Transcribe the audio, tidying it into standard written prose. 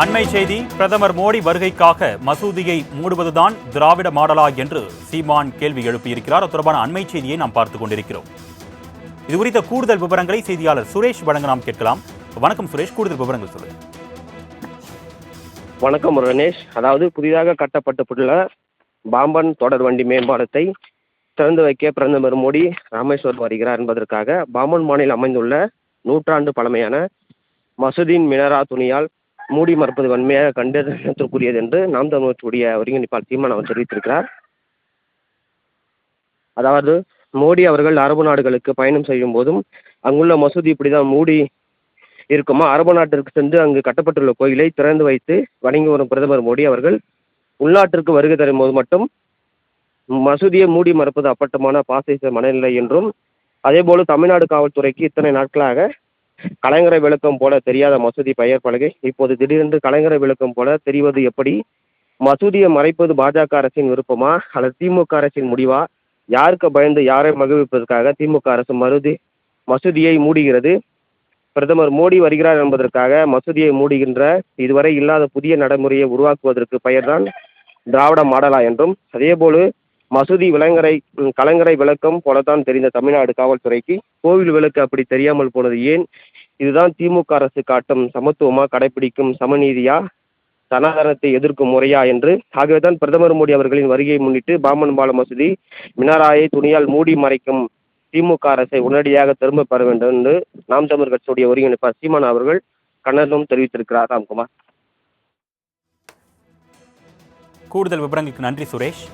அண்மை செய்தி. பிரதமர் மோடி வருகைக்காக மசூதியை மூடுவதுதான் திராவிட மாடலா என்று சீமான் கேள்வி எழுப்பியிருக்கிறார். தொடர்பான அண்மை செய்தியை நாம் பார்த்துக் கொண்டிருக்கிறோம். இது குறித்த கூடுதல் விவரங்களை செய்தியாளர் சுரேஷ் வழங்க நாம் கேட்கலாம். வணக்கம் சுரேஷ், கூடுதல் விவரங்கள் சொல்லுங்க. வணக்கம் ரணேஷ். அதாவது புதிதாக கட்டப்பட்டுள்ள பாம்பன் தொடர் வண்டி மேம்பாலத்தை திறந்து வைக்க பிரதமர் மோடி ராமேஸ்வரம் வருகிறார் என்பதற்காக பாம்பன் மாநிலம் அமைந்துள்ள நூற்றாண்டு பழமையான மசூதியின் மினாரா துணியால் மூடி மறுப்பது வன்மையாக கண்டனத்திற்குரியது என்று நாம் தமிழர்களுடைய ஒருங்கிணைப்பாளர் சீமான் அவர் தெரிவித்திருக்கிறார். அதாவது மோடி அவர்கள் அரபு நாடுகளுக்கு பயணம் செய்யும் போதும் அங்குள்ள மசூதி இப்படிதான் மூடி இருக்குமா, அரபு நாட்டிற்கு சென்று அங்கு கட்டப்பட்டுள்ள கோயிலை திறந்து வைத்து வணங்கி வரும் பிரதமர் மோடி அவர்கள் உள்நாட்டிற்கு வருகை தரும் போது மட்டும் மசூதியை மூடி மறுப்பது அப்பட்டமான பாசிச மனநிலை என்றும், அதேபோல தமிழ்நாடு காவல்துறைக்கு இத்தனை நாட்களாக கலைஞரை விளக்கம் போல தெரியாத மசூதி பெயர் பலகை இப்போது திடீரென்று கலைஞரை விளக்கம் போல தெரிவது எப்படி? மசூதியை மறைப்பது பாஜக அரசின் விருப்பமா அல்லது திமுக அரசின் முடிவா? யாருக்கு பயந்து யாரை மகிழ்விப்பதற்காக திமுக அரசு மசூதியை மூடுகிறது? பிரதமர் மோடி வருகிறார் என்பதற்காக மசூதியை மூடுகின்ற இதுவரை இல்லாத புதிய நடைமுறையை உருவாக்குவதற்கு பெயர்தான் திராவிட மாடலா என்றும், அதேபோல மசூதி கலைஞரை விளக்கம் போலத்தான் தெரிந்த தமிழ்நாடு காவல்துறைக்கு கோவில் விளக்கு அப்படி தெரியாமல் போனது ஏன்? இதுதான் திமுக அரசு காட்டும் சமத்துவமா, கடைபிடிக்கும் சமநீதியா, சனாதனத்தை எதிர்க்கும் முறையா என்று. ஆகவேதான் பிரதமர் மோடி அவர்களின் வருகையை முன்னிட்டு பாம்பன் பால மசூதி மினாராயை துணியால் மூடி மறைக்கும் திமுக அரசை உடனடியாக திரும்ப பெற வேண்டும் என்று நாம் தமிழர் கட்சியுடைய ஒருங்கிணைப்பாளர் சீமான் அவர்கள் கண்டனம் தெரிவித்திருக்கிறார். ராம்குமார். கூடுதல் விவரங்களுக்கு நன்றி சுரேஷ்.